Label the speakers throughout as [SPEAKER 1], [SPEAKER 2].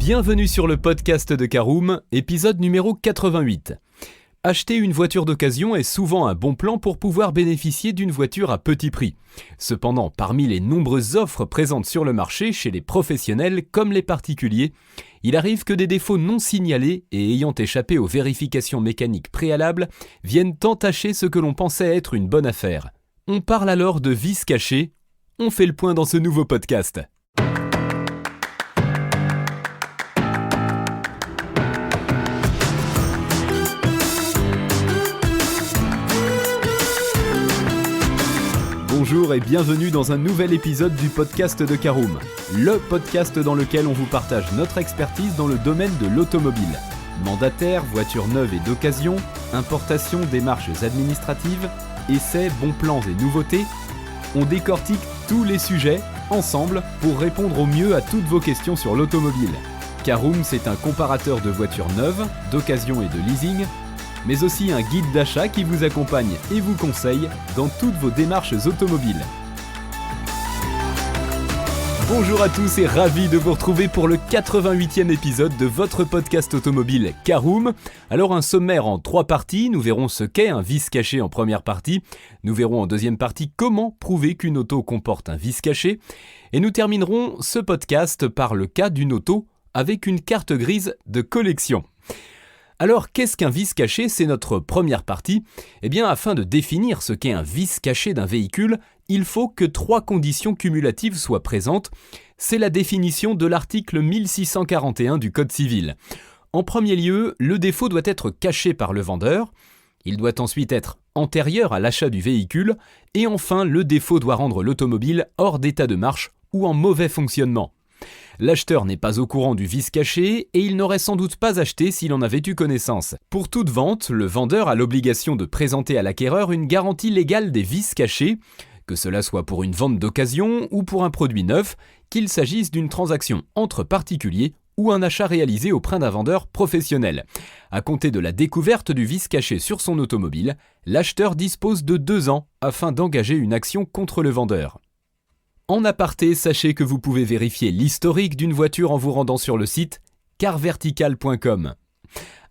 [SPEAKER 1] Bienvenue sur le podcast de Caroom, épisode numéro 88. Acheter une voiture d'occasion est souvent un bon plan pour pouvoir bénéficier d'une voiture à petit prix. Cependant, parmi les nombreuses offres présentes sur le marché chez les professionnels comme les particuliers, il arrive que des défauts non signalés et ayant échappé aux vérifications mécaniques préalables viennent entacher ce que l'on pensait être une bonne affaire. On parle alors de vis cachées. On fait le point dans ce nouveau podcast. Bonjour et bienvenue dans un nouvel épisode du podcast de Caroom, le podcast dans lequel on vous partage notre expertise dans le domaine de l'automobile. Mandataire, voitures neuves et d'occasion, importation, démarches administratives, essais, bons plans et nouveautés, on décortique tous les sujets ensemble pour répondre au mieux à toutes vos questions sur l'automobile. Caroom, c'est un comparateur de voitures neuves, d'occasion et de leasing, mais aussi un guide d'achat qui vous accompagne et vous conseille dans toutes vos démarches automobiles. Bonjour à tous et ravi de vous retrouver pour le 88e épisode de votre podcast automobile Caroom. Alors un sommaire en 3 parties, nous verrons ce qu'est un vis caché en première partie, nous verrons en deuxième partie comment prouver qu'une auto comporte un vis caché, et nous terminerons ce podcast par le cas d'une auto avec une carte grise de collection. Alors, qu'est-ce qu'un vis caché ? C'est notre première partie. Eh bien, afin de définir ce qu'est un vis caché d'un véhicule, il faut que 3 conditions cumulatives soient présentes. C'est la définition de l'article 1641 du Code civil. En premier lieu, le défaut doit être caché par le vendeur. Il doit ensuite être antérieur à l'achat du véhicule. Et enfin, le défaut doit rendre l'automobile hors d'état de marche ou en mauvais fonctionnement. L'acheteur n'est pas au courant du vis caché et il n'aurait sans doute pas acheté s'il en avait eu connaissance. Pour toute vente, le vendeur a l'obligation de présenter à l'acquéreur une garantie légale des vis cachés, que cela soit pour une vente d'occasion ou pour un produit neuf, qu'il s'agisse d'une transaction entre particuliers ou un achat réalisé auprès d'un vendeur professionnel. À compter de la découverte du vis caché sur son automobile, l'acheteur dispose de 2 ans afin d'engager une action contre le vendeur. En aparté, sachez que vous pouvez vérifier l'historique d'une voiture en vous rendant sur le site carvertical.com.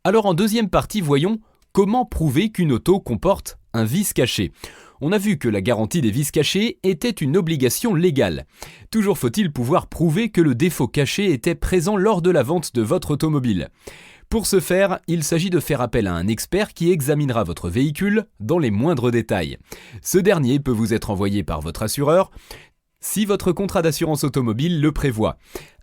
[SPEAKER 1] Alors en deuxième partie, voyons comment prouver qu'une auto comporte un vis caché. On a vu que la garantie des vis cachés était une obligation légale. Toujours faut-il pouvoir prouver que le défaut caché était présent lors de la vente de votre automobile. Pour ce faire, il s'agit de faire appel à un expert qui examinera votre véhicule dans les moindres détails. Ce dernier peut vous être envoyé par votre assureur, si votre contrat d'assurance automobile le prévoit.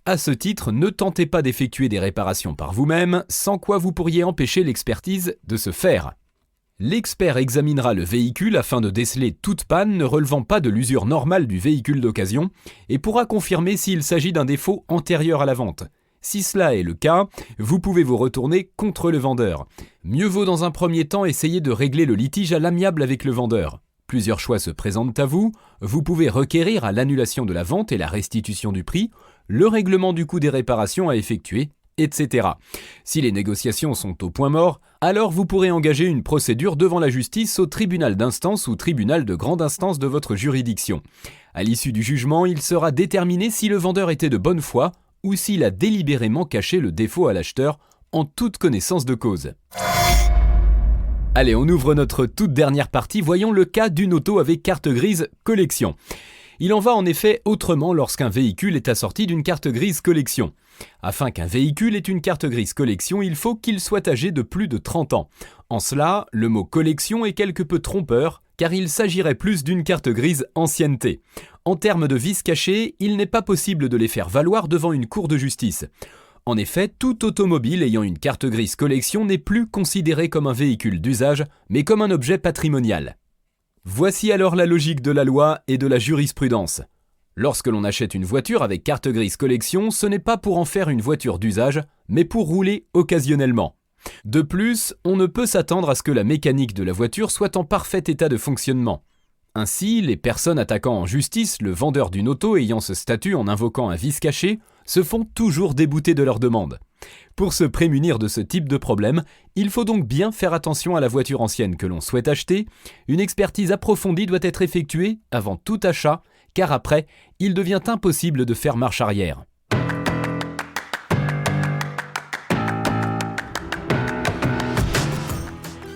[SPEAKER 1] À ce titre, ne tentez pas d'effectuer des réparations par vous-même, sans quoi vous pourriez empêcher l'expertise de se faire. L'expert examinera le véhicule afin de déceler toute panne ne relevant pas de l'usure normale du véhicule d'occasion et pourra confirmer s'il s'agit d'un défaut antérieur à la vente. Si cela est le cas, vous pouvez vous retourner contre le vendeur. Mieux vaut dans un premier temps essayer de régler le litige à l'amiable avec le vendeur. Plusieurs choix se présentent à vous. Vous pouvez requérir à l'annulation de la vente et la restitution du prix, le règlement du coût des réparations à effectuer, etc. Si les négociations sont au point mort, alors vous pourrez engager une procédure devant la justice au tribunal d'instance ou tribunal de grande instance de votre juridiction. À l'issue du jugement, il sera déterminé si le vendeur était de bonne foi ou s'il a délibérément caché le défaut à l'acheteur en toute connaissance de cause. Allez, on ouvre notre toute dernière partie, voyons le cas d'une auto avec carte grise collection. Il en va en effet autrement lorsqu'un véhicule est assorti d'une carte grise collection. Afin qu'un véhicule ait une carte grise collection, il faut qu'il soit âgé de plus de 30 ans. En cela, le mot collection est quelque peu trompeur, car il s'agirait plus d'une carte grise ancienneté. En termes de vis cachés, il n'est pas possible de les faire valoir devant une cour de justice. En effet, tout automobile ayant une carte grise collection n'est plus considéré comme un véhicule d'usage, mais comme un objet patrimonial. Voici alors la logique de la loi et de la jurisprudence. Lorsque l'on achète une voiture avec carte grise collection, ce n'est pas pour en faire une voiture d'usage, mais pour rouler occasionnellement. De plus, on ne peut s'attendre à ce que la mécanique de la voiture soit en parfait état de fonctionnement. Ainsi, les personnes attaquant en justice le vendeur d'une auto ayant ce statut en invoquant un vis caché se font toujours débouter de leur demande. Pour se prémunir de ce type de problème, il faut donc bien faire attention à la voiture ancienne que l'on souhaite acheter. Une expertise approfondie doit être effectuée avant tout achat, car après, il devient impossible de faire marche arrière.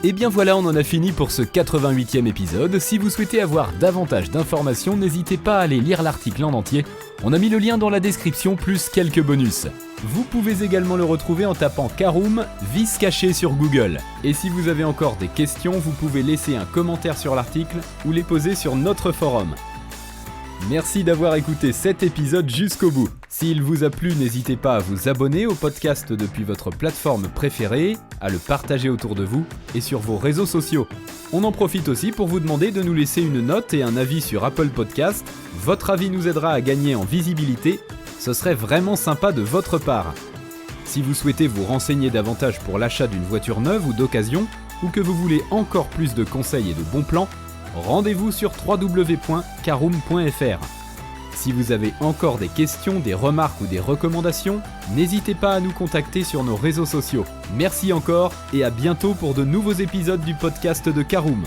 [SPEAKER 1] Et bien voilà, on en a fini pour ce 88e épisode. Si vous souhaitez avoir davantage d'informations, n'hésitez pas à aller lire l'article en entier. On a mis le lien dans la description, plus quelques bonus. Vous pouvez également le retrouver en tapant Caroom, vis caché sur Google. Et si vous avez encore des questions, vous pouvez laisser un commentaire sur l'article ou les poser sur notre forum. Merci d'avoir écouté cet épisode jusqu'au bout. S'il vous a plu, n'hésitez pas à vous abonner au podcast depuis votre plateforme préférée, à le partager autour de vous et sur vos réseaux sociaux. On en profite aussi pour vous demander de nous laisser une note et un avis sur Apple Podcast. Votre avis nous aidera à gagner en visibilité. Ce serait vraiment sympa de votre part. Si vous souhaitez vous renseigner davantage pour l'achat d'une voiture neuve ou d'occasion, ou que vous voulez encore plus de conseils et de bons plans, rendez-vous sur www.caroom.fr. Si vous avez encore des questions, des remarques ou des recommandations, n'hésitez pas à nous contacter sur nos réseaux sociaux. Merci encore et à bientôt pour de nouveaux épisodes du podcast de Caroom.